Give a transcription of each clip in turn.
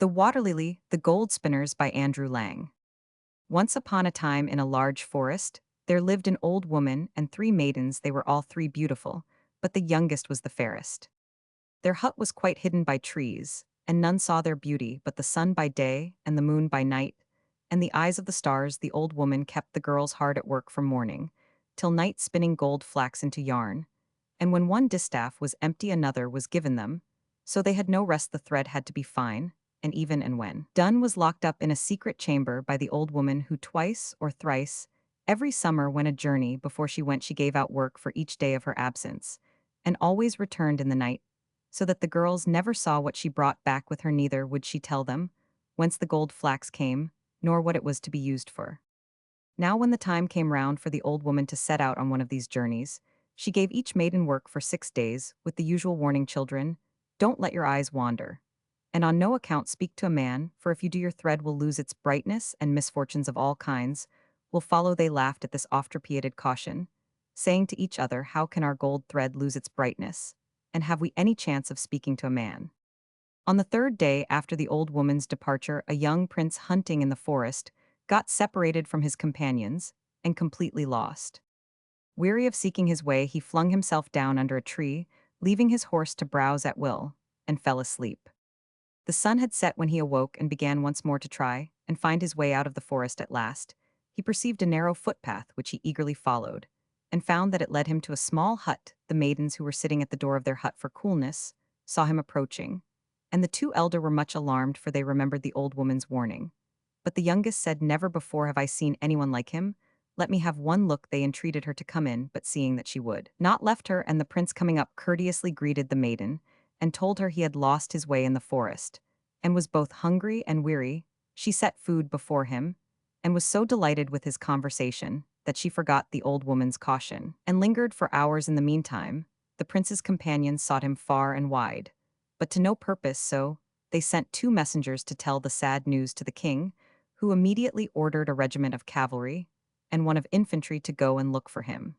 The Water Lily, The Gold Spinners by Andrew Lang. Once upon a time in a large forest, there lived an old woman and three maidens. They were all three beautiful, but the youngest was the fairest. Their hut was quite hidden by trees, and none saw their beauty but the sun by day and the moon by night, and the eyes of the stars. The old woman kept the girls hard at work from morning till night, spinning gold flax into yarn, and when one distaff was empty another was given them, so they had no rest. The thread had to be fine, and even, and when done was locked up in a secret chamber by the old woman, who twice or thrice every summer went a journey. Before she went she gave out work for each day of her absence, and always returned in the night, so that the girls never saw what she brought back with her. Neither would she tell them whence the gold flax came, nor what it was to be used for. Now when the time came round for the old woman to set out on one of these journeys, she gave each maiden work for 6 days, with the usual warning: children, don't let your eyes wander, and on no account speak to a man, for if you do your thread will lose its brightness, and misfortunes of all kinds will follow. They laughed at this oft-repeated caution, saying to each other, how can our gold thread lose its brightness, and have we any chance of speaking to a man? On the third day after the old woman's departure, a young prince hunting in the forest got separated from his companions and completely lost. Weary of seeking his way, he flung himself down under a tree, leaving his horse to browse at will, and fell asleep. The sun had set when he awoke and began once more to try and find his way out of the forest. At last, he perceived a narrow footpath which he eagerly followed, and found that it led him to a small hut. The maidens, who were sitting at the door of their hut for coolness, saw him approaching, and the two elder were much alarmed, for they remembered the old woman's warning. But the youngest said, never before have I seen anyone like him. Let me have one look. They entreated her to come in, but seeing that she would not, left her, and the prince, coming up, courteously greeted the maiden, and told her he had lost his way in the forest, and was both hungry and weary. She set food before him, and was so delighted with his conversation that she forgot the old woman's caution, and lingered for hours. In the meantime, the prince's companions sought him far and wide, but to no purpose, so they sent two messengers to tell the sad news to the king, who immediately ordered a regiment of cavalry and one of infantry to go and look for him.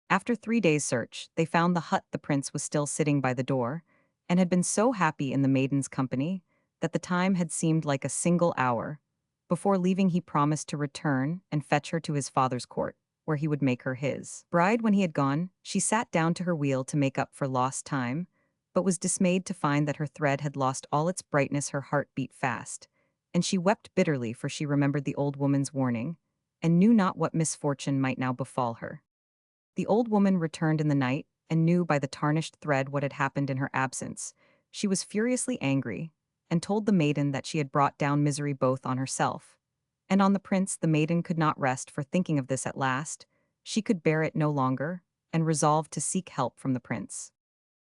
After 3 days' search, they found the hut. The prince was still sitting by the door, and had been so happy in the maiden's company that the time had seemed like a single hour. Before leaving, he promised to return and fetch her to his father's court, where he would make her his bride. When he had gone, she sat down to her wheel to make up for lost time, but was dismayed to find that her thread had lost all its brightness. Her heart beat fast, and she wept bitterly, for she remembered the old woman's warning, and knew not what misfortune might now befall her. The old woman returned in the night, and knew by the tarnished thread what had happened in her absence. She was furiously angry, and told the maiden that she had brought down misery both on herself and on the prince. The maiden could not rest for thinking of this. At last, she could bear it no longer, and resolved to seek help from the prince.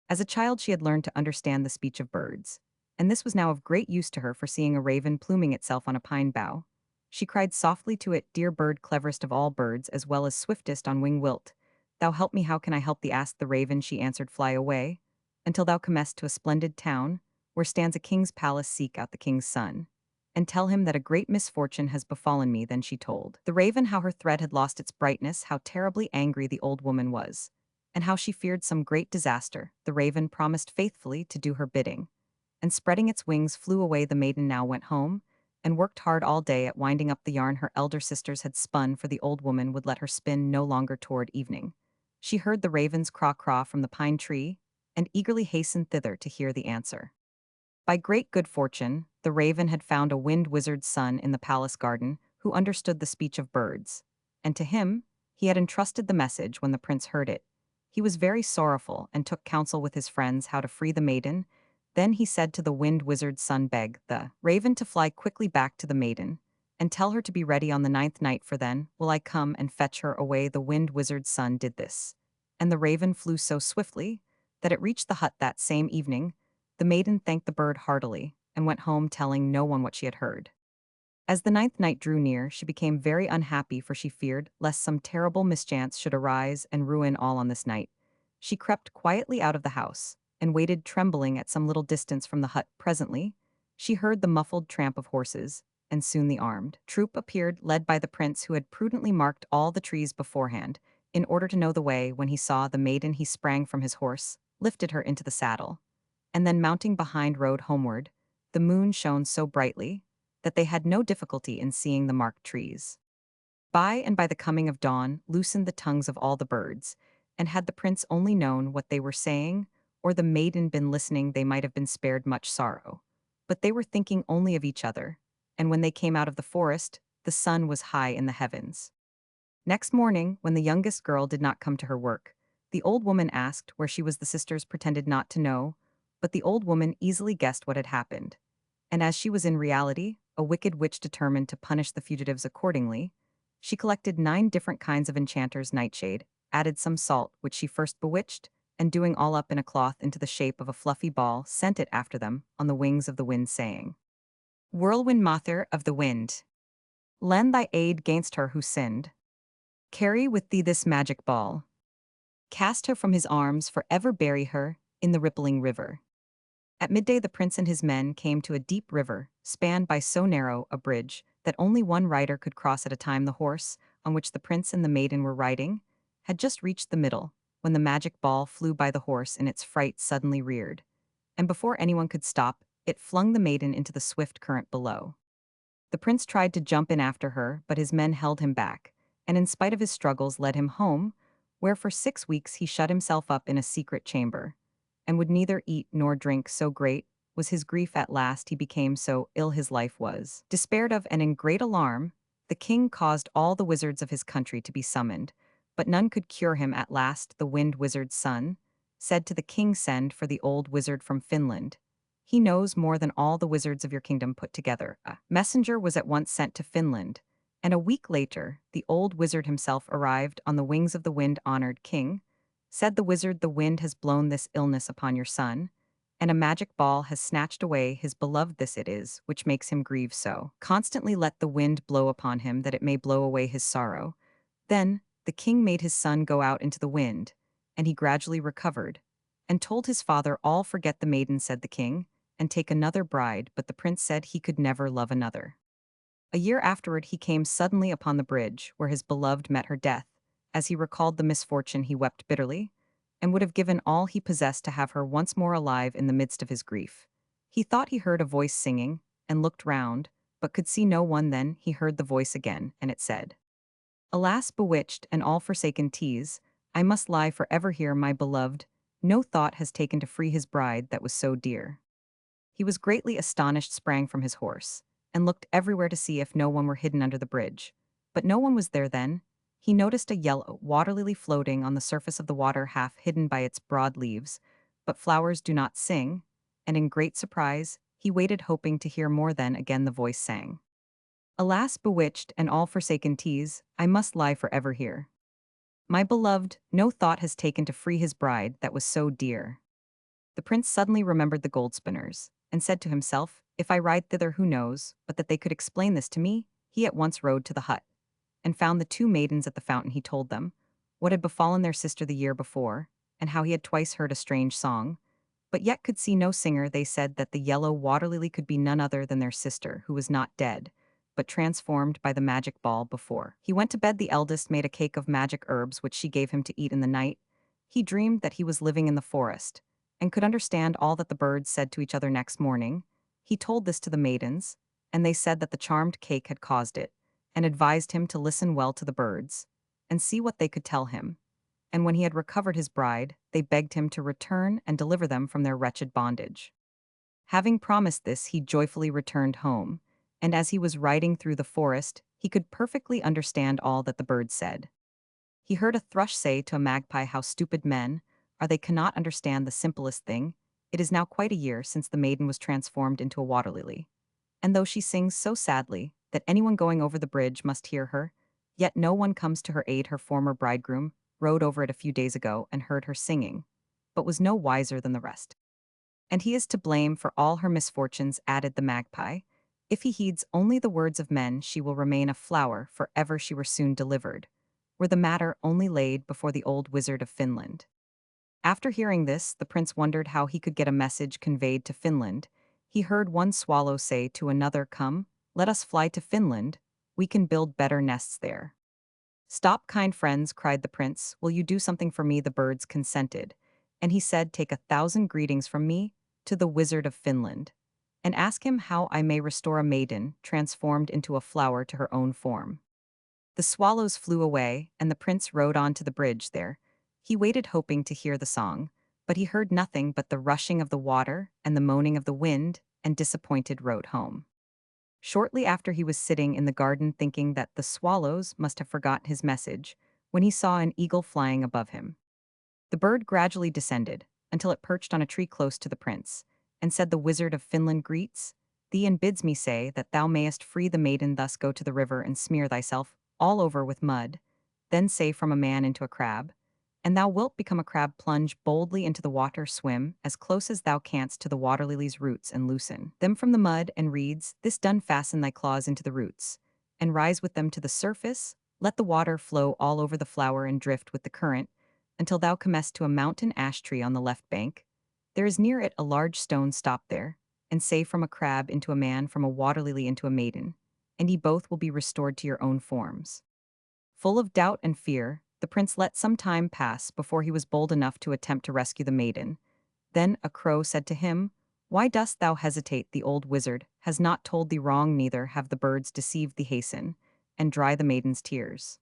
As a child she had learned to understand the speech of birds, and this was now of great use to her, for seeing a raven pluming itself on a pine bough, she cried softly to it, dear bird, cleverest of all birds, as well as swiftest on wing, wilt thou help me? How can I help thee? Asked the raven. She answered, fly away, until thou comest to a splendid town, where stands a king's palace. Seek out the king's son, and tell him that a great misfortune has befallen me. Then she told the raven how her thread had lost its brightness, how terribly angry the old woman was, and how she feared some great disaster. The raven promised faithfully to do her bidding, and spreading its wings flew away. The maiden now went home, and worked hard all day at winding up the yarn her elder sisters had spun, for the old woman would let her spin no longer. Toward evening, she heard the raven's craw-craw from the pine tree, and eagerly hastened thither to hear the answer. By great good fortune, the raven had found a wind wizard's son in the palace garden, who understood the speech of birds, and to him he had entrusted the message. When the prince heard it, he was very sorrowful, and took counsel with his friends how to free the maiden. Then he said to the wind wizard's son, beg the raven to fly quickly back to the maiden, and tell her to be ready on the 9th night, for then will I come and fetch her away. The wind wizard's son did this, and the raven flew so swiftly that it reached the hut that same evening. The maiden thanked the bird heartily, and went home, telling no one what she had heard. As the 9th night drew near, she became very unhappy, for she feared lest some terrible mischance should arise and ruin all on this night. She crept quietly out of the house, and waited trembling at some little distance from the hut. Presently, she heard the muffled tramp of horses, and soon the armed troop appeared, led by the prince, who had prudently marked all the trees beforehand, in order to know the way. When he saw the maiden, he sprang from his horse, lifted her into the saddle, and then mounting behind rode homeward. the moon shone so brightly that they had no difficulty in seeing the marked trees. By the coming of dawn, loosened the tongues of all the birds, and had the prince only known what they were saying, or the maiden been listening, they might have been spared much sorrow. But they were thinking only of each other, and when they came out of the forest, the sun was high in the heavens. Next morning, when the youngest girl did not come to her work, the old woman asked where she was. The sisters pretended not to know, but the old woman easily guessed what had happened. And as she was in reality a wicked witch determined to punish the fugitives accordingly, she collected 9 different kinds of enchanters' nightshade, added some salt, which she first bewitched, and doing all up in a cloth into the shape of a fluffy ball, sent it after them on the wings of the wind, saying, "Whirlwind mother of the wind, lend thy aid gainst her who sinned. Carry with thee this magic ball. Cast her from his arms, forever bury her in the rippling river." At midday the prince and his men came to a deep river, spanned by so narrow a bridge that only one rider could cross at a time. The horse, on which the prince and the maiden were riding, had just reached the middle, when the magic ball flew by. The horse in its fright suddenly reared, and before anyone could stop, it flung the maiden into the swift current below. The prince tried to jump in after her, but his men held him back, and in spite of his struggles led him home, where for 6 weeks he shut himself up in a secret chamber, and would neither eat nor drink, so great was his grief. At last he became so ill his life was despaired of, and in great alarm the king caused all the wizards of his country to be summoned, but none could cure him. At last the wind wizard's son said to the king, "Send for the old wizard from Finland. He knows more than all the wizards of your kingdom put together." A messenger was at once sent to Finland, and a week later the old wizard himself arrived on the wings of the wind. "Honored king," said the wizard, "the wind has blown this illness upon your son, and a magic ball has snatched away his beloved. This it is which makes him grieve so. Constantly let the wind blow upon him, that it may blow away his sorrow." Then the king made his son go out into the wind, and he gradually recovered, and told his father all. "Forget the maiden," said the king, "and take another bride." But the prince said he could never love another. A year afterward he came suddenly upon the bridge where his beloved met her death. As he recalled the misfortune he wept bitterly, and would have given all he possessed to have her once more alive. In the midst of his grief, he thought he heard a voice singing, and looked round, but could see no one. Then he heard the voice again, and it said, "Alas, bewitched and all forsaken tease, I must lie forever here. My beloved no thought has taken to free his bride that was so dear." He was greatly astonished, sprang from his horse, and looked everywhere to see if no one were hidden under the bridge. But no one was there. Then he noticed a yellow water lily floating on the surface of the water, half hidden by its broad leaves. But flowers do not sing, and in great surprise he waited, hoping to hear more. Then again the voice sang, "Alas, bewitched and all forsaken tease, I must lie forever here. My beloved no thought has taken to free his bride that was so dear." The prince suddenly remembered the gold spinners, and said to himself, "If I ride thither, who knows but that they could explain this to me?" He at once rode to the hut, and found the 2 maidens at the fountain. He told them what had befallen their sister the year before, and how he had twice heard a strange song, but yet could see no singer. They said that the yellow water lily could be none other than their sister, who was not dead, but transformed by the magic ball. Before he went to bed, the eldest made a cake of magic herbs, which she gave him to eat. In the night he dreamed that he was living in the forest, and could understand all that the birds said to each other. Next morning he told this to the maidens, and they said that the charmed cake had caused it, and advised him to listen well to the birds, and see what they could tell him. And when he had recovered his bride, they begged him to return and deliver them from their wretched bondage. Having promised this, he joyfully returned home, and as he was riding through the forest, he could perfectly understand all that the birds said. He heard a thrush say to a magpie, "How stupid men are, they cannot understand the simplest thing. It is now quite a year since the maiden was transformed into a water lily, and though she sings so sadly that anyone going over the bridge must hear her, yet no one comes to her aid. Her former bridegroom rode over it a few days ago and heard her singing, but was no wiser than the rest. And he is to blame for all her misfortunes," added the magpie. "If he heeds only the words of men, she will remain a flower forever. She were soon delivered, were the matter only laid before the old wizard of Finland." After hearing this, the prince wondered how he could get a message conveyed to Finland. He heard one swallow say to another, "Come, let us fly to Finland. We can build better nests there." "Stop, kind friends," cried the prince. "Will you do something for me?" The birds consented, and he said, "Take 1,000 greetings from me to the wizard of Finland, and ask him how I may restore a maiden transformed into a flower to her own form." The swallows flew away, and the prince rode on to the bridge there. He waited hoping to hear the song, but he heard nothing but the rushing of the water and the moaning of the wind, and disappointed rode home. Shortly after he was sitting in the garden thinking that the swallows must have forgotten his message, when he saw an eagle flying above him. The bird gradually descended, until it perched on a tree close to the prince, and said, "The wizard of Finland greets thee and bids me say that thou mayest free the maiden, thus go to the river and smear thyself all over with mud, then say from a man into a crab, and thou wilt become a crab, plunge boldly into the water, swim as close as thou canst to the water lily's roots and loosen them from the mud and reeds, this done fasten thy claws into the roots, and rise with them to the surface, let the water flow all over the flower and drift with the current, until thou comest to a mountain ash tree on the left bank. There is near it a large stone, stop there, and say from a crab into a man, from a water lily into a maiden, and ye both will be restored to your own forms." Full of doubt and fear, the prince let some time pass before he was bold enough to attempt to rescue the maiden. Then a crow said to him, "Why dost thou hesitate? The old wizard has not told thee wrong, neither have the birds deceived thee. Hasten, and dry the maiden's tears."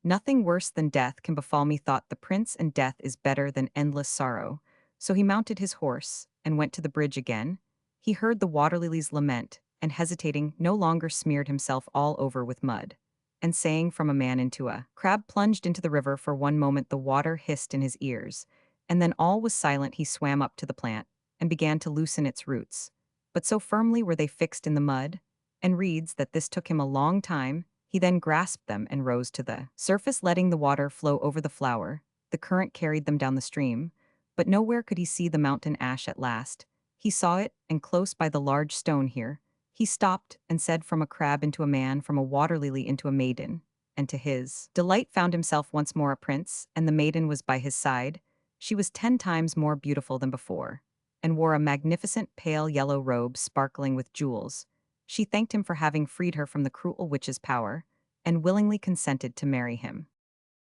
"Nothing worse than death can befall me," thought the prince, "and death is better than endless sorrow." So he mounted his horse, and went to the bridge again. He heard the water lilies lament, and hesitating no longer smeared himself all over with mud, and saying from a man into a crab, plunged into the river. For one moment the water hissed in his ears, and then all was silent. He swam up to the plant, and began to loosen its roots. But so firmly were they fixed in the mud and reeds that this took him a long time. He then grasped them and rose to the surface, letting the water flow over the flower. The current carried them down the stream, but nowhere could he see the mountain ash at last. He saw it, and close by the large stone here, he stopped and said, "From a crab into a man, from a water lily into a maiden," and to his delight found himself once more a prince, and the maiden was by his side. She was 10 times more beautiful than before, and wore a magnificent pale yellow robe sparkling with jewels. She thanked him for having freed her from the cruel witch's power, and willingly consented to marry him.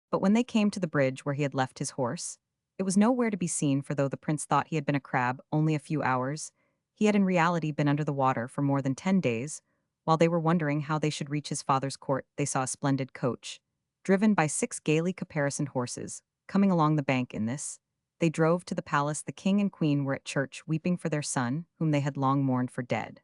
But when they came to the bridge where he had left his horse, it was nowhere to be seen, for though the prince thought he had been a crab only a few hours, he had in reality been under the water for more than 10 days. While they were wondering how they should reach his father's court, they saw a splendid coach, driven by 6 gaily caparisoned horses, coming along the bank. In this they drove to the palace. The king and queen were at church, weeping for their son, whom they had long mourned for dead.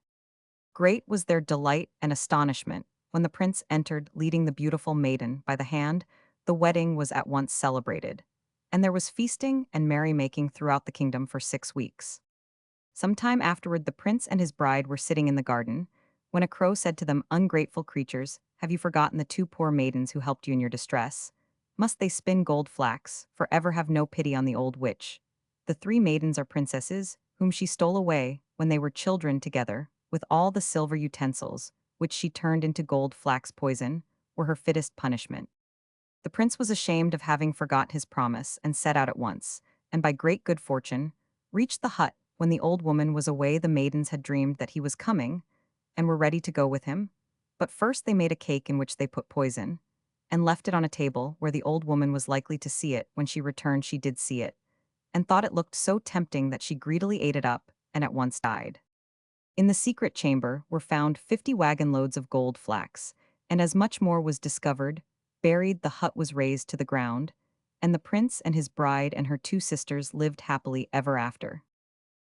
Great was their delight and astonishment when the prince entered, leading the beautiful maiden by the hand. The wedding was at once celebrated, and there was feasting and merrymaking throughout the kingdom for 6 weeks. Some time afterward the prince and his bride were sitting in the garden, when a crow said to them, "Ungrateful creatures, have you forgotten the 2 poor maidens who helped you in your distress? Must they spin gold flax, forever? Have no pity on the old witch. The 3 maidens are princesses, whom she stole away when they were children together, with all the silver utensils, which she turned into gold flax poison, were her fittest punishment." The prince was ashamed of having forgot his promise, and set out at once, and by great good fortune reached the hut when the old woman was away. The maidens had dreamed that he was coming, and were ready to go with him. But first they made a cake in which they put poison, and left it on a table where the old woman was likely to see it. When she returned she did see it, and thought it looked so tempting that she greedily ate it up, and at once died. In the secret chamber were found 50 wagon loads of gold flax, and as much more was discovered. Buried, the hut was razed to the ground, and the prince and his bride and her 2 sisters lived happily ever after.